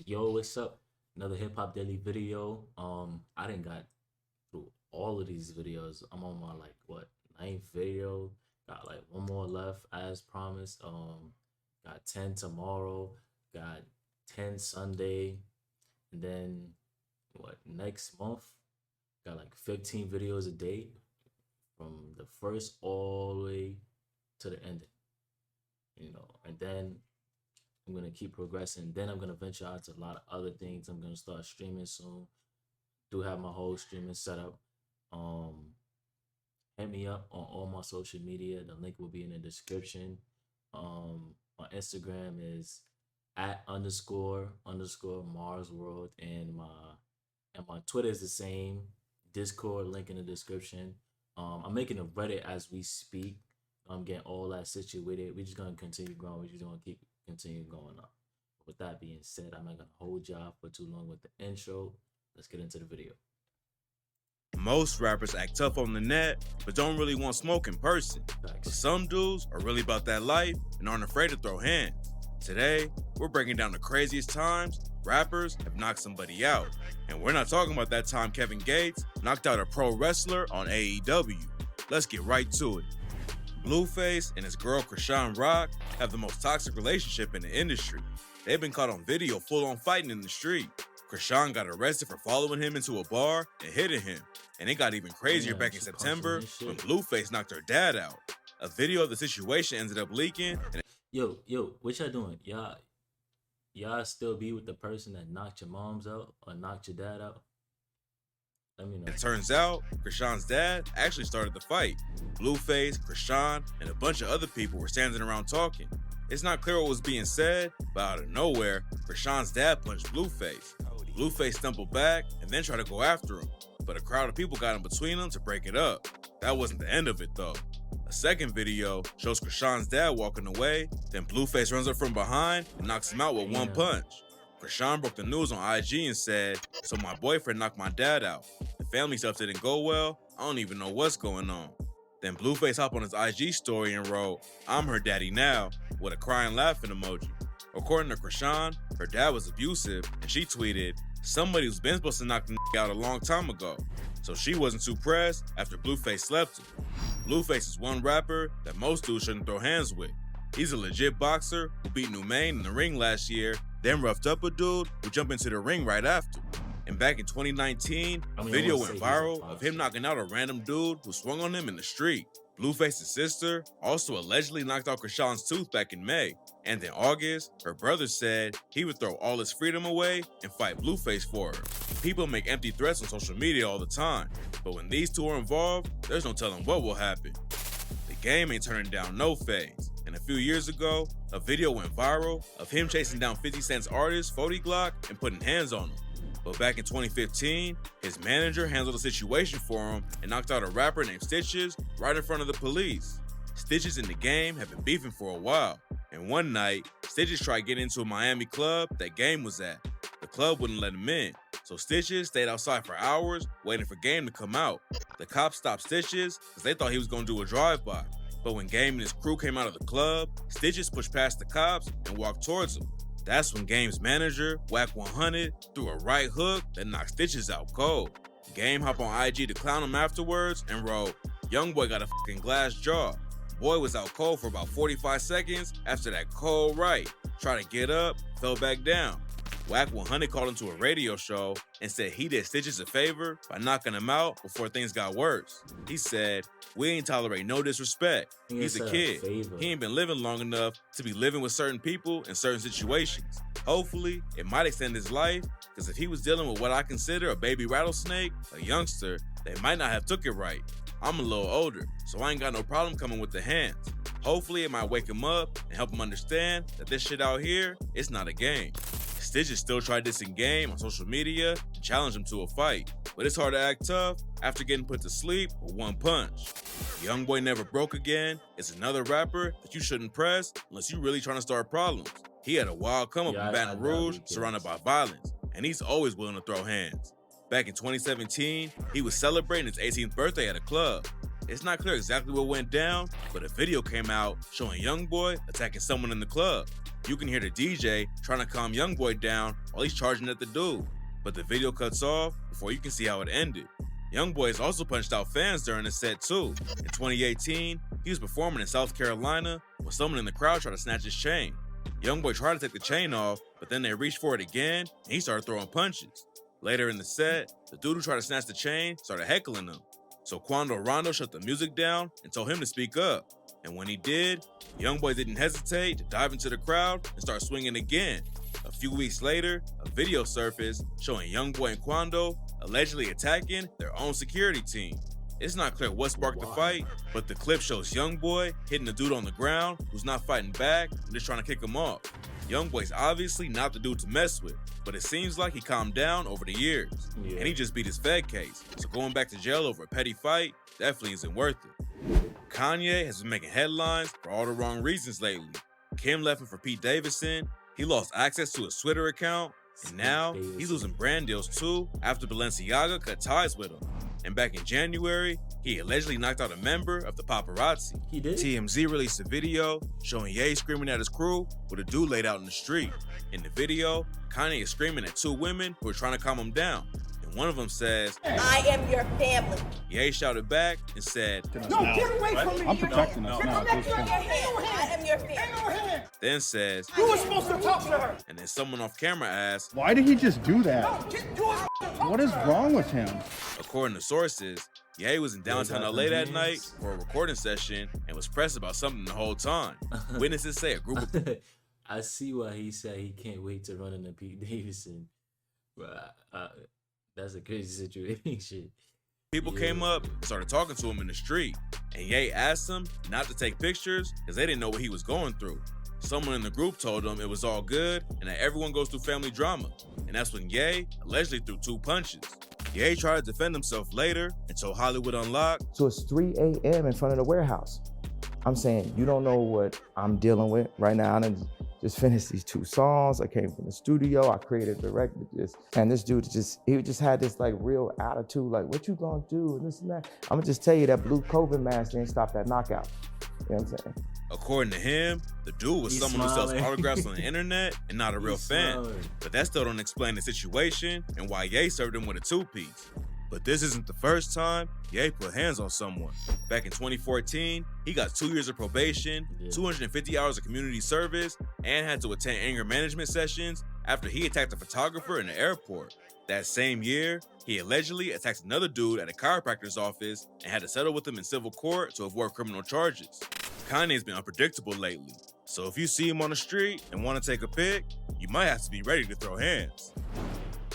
Yo, what's up? Another hip hop daily video. I didn't got through all of these videos. I'm on my like what ninth video. Got like one more left as promised. Got 10 tomorrow. Got 10 Sunday, and then what next month? Got like 15 videos a day from the first all the way to the ending. And then I'm gonna keep progressing. Then I'm gonna venture out to a lot of other things. I'm gonna start streaming soon. Do have my whole streaming set up. Um, Hit me up on all my social media. The link will be in the description. My Instagram is at underscore Mars World, and my Twitter is the same. Discord link in the description. I'm making a Reddit as we speak. I'm getting all that situated. We're just gonna continue growing. We're just gonna keep continue going up. With that being said, I'm not gonna hold y'all for too long with the intro. Let's get into the video. Most rappers act tough on the net, but don't really want smoke in person. But Facts. some dudes are really about that life and aren't afraid to throw hands. Today, we're breaking down the craziest times rappers have knocked somebody out. And we're not talking about that time Kevin Gates knocked out a pro wrestler on AEW. Let's get right to it. Blueface and his girl Krishan Rock have the most toxic relationship in the industry. They've been caught on video full-on fighting in the street. Krishan got arrested for following him into a bar and hitting him. And it got even crazier Damn, back in she punched September him and shit. when Blueface knocked her dad out. A video of the situation ended up leaking, and Yo, what y'all doing? Y'all still be with the person that knocked your moms out or knocked your dad out? Let me know. it turns out Krishan's dad actually started the fight. Blueface, Krishan, and a bunch of other people were standing around talking. It's not clear what was being said, but out of nowhere, Krishan's dad punched Blueface. Blueface stumbled back and then tried to go after him, but a crowd of people got in between them to break it up. That wasn't the end of it though. A second video shows Krishan's dad walking away, then Blueface runs up from behind and knocks him out with one Damn. punch. Krishan broke the news on IG and said, "So my boyfriend knocked my dad out. The family stuff didn't go well. I don't even know what's going on." Then Blueface hopped on his IG story and wrote, "I'm her daddy now," with a crying laughing emoji. According to Krishan, her dad was abusive, and she tweeted, "Somebody who's been supposed to knock the out a long time ago." So she wasn't too pressed after Blueface slept him. Blueface is one rapper that most dudes shouldn't throw hands with. He's a legit boxer who beat Numain in the ring last year, then roughed up a dude who jumped into the ring right after. And back in 2019, a video went viral of him knocking out a random dude who swung on him in the street. Blueface's sister also allegedly knocked out Krishan's tooth back in May. And in August, her brother said he would throw all his freedom away and fight Blueface for her. People make empty threats on social media all the time, but when these two are involved, there's no telling what will happen. The game ain't turning down no phase. And a few years ago, a video went viral of him chasing down 50 Cent's artist, 40 Glock, and putting hands on him. But back in 2015, his manager handled the situation for him and knocked out a rapper named Stitches right in front of the police. Stitches and the game have been beefing for a while, and one night, Stitches tried getting into a Miami club that Game was at. The club wouldn't let him in, so Stitches stayed outside for hours waiting for Game to come out. The cops stopped Stitches because they thought he was going to do a drive-by. But when Game and his crew came out of the club, Stitches pushed past the cops and walked towards them. That's when Game's manager, Whack 100, threw a right hook that knocked Stitches out cold. Game hopped on IG to clown him afterwards and wrote, "Youngboy got a fucking glass jaw. Boy was out cold for about 45 seconds after that cold right. Tried to get up, fell back down." Whack 100 called into a radio show and said he did Stitches a favor by knocking him out before things got worse. He said, "We ain't tolerate no disrespect. He's a kid. He ain't been living long enough to be living with certain people in certain situations. Hopefully, it might extend his life, because if he was dealing with what I consider a baby rattlesnake, a youngster, they might not have took it right. I'm a little older, so I ain't got no problem coming with the hands. Hopefully, it might wake him up and help him understand that this shit out here, it's not a game." Stitches still tried dissing Game on social media and challenged him to a fight, but it's hard to act tough after getting put to sleep with one punch. Youngboy Never Broke Again is another rapper that you shouldn't press unless you really trying to start problems. He had a wild come up in Baton Rouge surrounded by violence, and he's always willing to throw hands. Back in 2017, he was celebrating his 18th birthday at a club. It's not clear exactly what went down, but a video came out showing Youngboy attacking someone in the club. You can hear the DJ trying to calm YoungBoy down while he's charging at the dude, but the video cuts off before you can see how it ended. YoungBoy has also punched out fans during the set too. In 2018, he was performing in South Carolina when someone in the crowd tried to snatch his chain. YoungBoy tried to take the chain off, but then they reached for it again and he started throwing punches. Later in the set, the dude who tried to snatch the chain started heckling him. So Quando Rondo shut the music down and told him to speak up. And when he did, YoungBoy didn't hesitate to dive into the crowd and start swinging again. A few weeks later, a video surfaced showing YoungBoy and Quando allegedly attacking their own security team. It's not clear what sparked the fight, but the clip shows YoungBoy hitting the dude on the ground who's not fighting back and just trying to kick him off. YoungBoy's obviously not the dude to mess with, but it seems like he calmed down over the years. Yeah. And he just beat his Fed case, so going back to jail over a petty fight definitely isn't worth it. Kanye has been making headlines for all the wrong reasons lately. Kim left him for Pete Davidson, he lost access to his Twitter account, and now he's losing brand deals too after Balenciaga cut ties with him. And back in January, he allegedly knocked out a member of the paparazzi. He did? TMZ released a video showing Ye screaming at his crew with a dude laid out in the street. In the video, Kanye is screaming at two women who are trying to calm him down. And one of them says, I am your family. Ye shouted back and said, No, get away from me. I'm protecting us now at this point. I am your family. then says, You were supposed to talk to her. and then someone off camera asked, Why did he just do that? You were What is wrong with him? according to sources, Ye was in downtown got LA them that hands. night for a recording session and was pressed about something the whole time. Witnesses say a group of I see why he said he can't wait to run into Pete Davidson. But that's a crazy situation. people came up and started talking to him in the street, and Ye asked them not to take pictures because they didn't know what he was going through. Someone in the group told him it was all good and that everyone goes through family drama, and that's when Ye allegedly threw two punches. Ye tried to defend himself later and told Hollywood Unlocked, So it's 3 a.m. in front of the warehouse. I'm saying, you don't know what I'm dealing with right now. I done just finished these 2 songs. I came from the studio. I created, directed this. And this dude he just had this like real attitude, like, what you gonna do? And this and that. I'm gonna just tell you that blue COVID mask didn't stop that knockout. You know what I'm saying? according to him, the dude was He's someone who sells smiling. autographs on the internet and not a real He's fan. smiling. But that still don't explain the situation and why Ye served him with a 2-piece. But this isn't the first time Ye put hands on someone. Back in 2014, he got 2 years of probation, Yeah. 250 hours of community service, and had to attend anger management sessions after he attacked a photographer in the airport. That same year, he allegedly attacked another dude at a chiropractor's office and had to settle with him in civil court to avoid criminal charges. Kanye's been unpredictable lately, so if you see him on the street and want to take a pic, you might have to be ready to throw hands.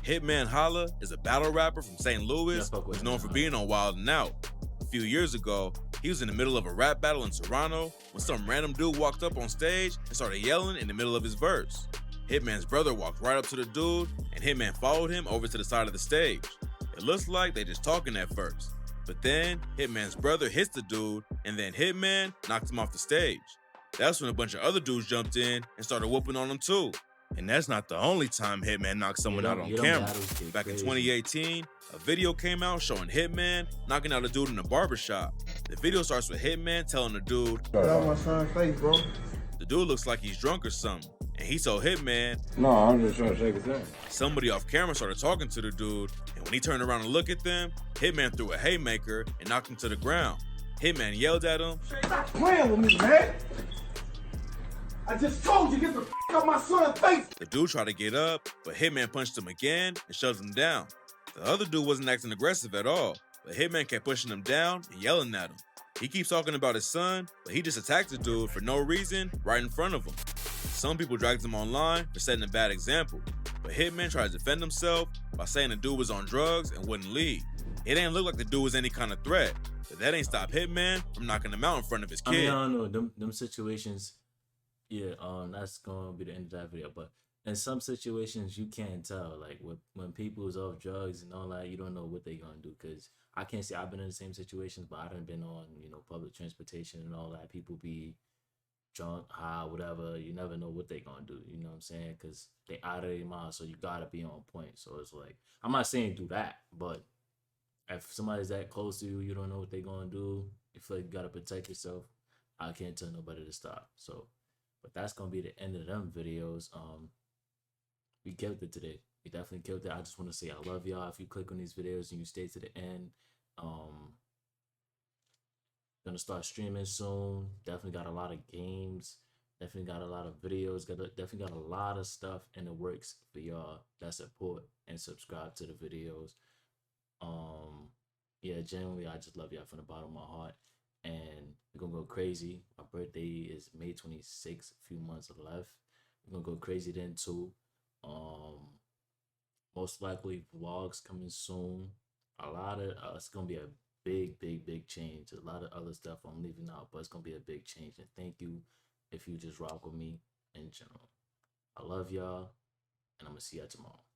Hitman Holla is a battle rapper from St. Louis Yeah, I fuck with who's known for Hitman being on Wild 'N Out. A few years ago, he was in the middle of a rap battle in Toronto when some random dude walked up on stage and started yelling in the middle of his verse. Hitman's brother walked right up to the dude, and Hitman followed him over to the side of the stage. It looks like they just talking at first, but then Hitman's brother hits the dude, and then Hitman knocked him off the stage. That's when a bunch of other dudes jumped in and started whooping on him too. And that's not the only time Hitman knocked someone out on camera. Back in 2018, a video came out showing Hitman knocking out a dude in a barbershop. The video starts with Hitman telling the dude, Get out my son's face, bro. the dude looks like he's drunk or something. And he told Hitman, No, I'm just trying to shake his hand. somebody off camera started talking to the dude, and when he turned around and looked at them, Hitman threw a haymaker and knocked him to the ground. Hitman yelled at him, Stop playing with me, man. I just told you, get the out my son's face. the dude tried to get up, but Hitman punched him again and shoved him down. The other dude wasn't acting aggressive at all, but Hitman kept pushing him down and yelling at him. He keeps talking about his son, but he just attacked the dude for no reason right in front of him. Some people dragged him online for setting a bad example, but Hitman tried to defend himself by saying the dude was on drugs and wouldn't leave. It didn't look like the dude was any kind of threat, but that ain't stopped Hitman from knocking him out in front of his I mean, kid. I don't know. Them situations, yeah, that's gonna be the end of that video. But in some situations, you can't tell. Like when people is off drugs and all that, you don't know what they gonna do. Cause I can't say I've been in the same situations, but I done been on public transportation and all that. People be drunk, high, whatever. You never know what they gonna do. You know what I'm saying? Cause they out of their mind, so you gotta be on point. So it's like I'm not saying do that, but if somebody's that close to you, you don't know what they gonna do. You feel like you gotta protect yourself. I can't tell nobody to stop. So But that's gonna be the end of them videos. We killed it today. We definitely killed it. I just want to say I love y'all. If you click on these videos and you stay to the end, gonna start streaming soon. Definitely got a lot of games. Definitely got a lot of videos. Definitely got a lot of stuff in the works for y'all that support and subscribe to the videos. Yeah, genuinely, I just love y'all from the bottom of my heart. And we're gonna go crazy. My birthday is May 26th, a few months left. We're gonna go crazy then too. Most likely vlogs coming soon. A lot of it's gonna be a big change. A lot of other stuff I'm leaving out, but it's gonna be a big change. And thank you if you just rock with me in general. I love y'all, and I'm gonna see y'all tomorrow.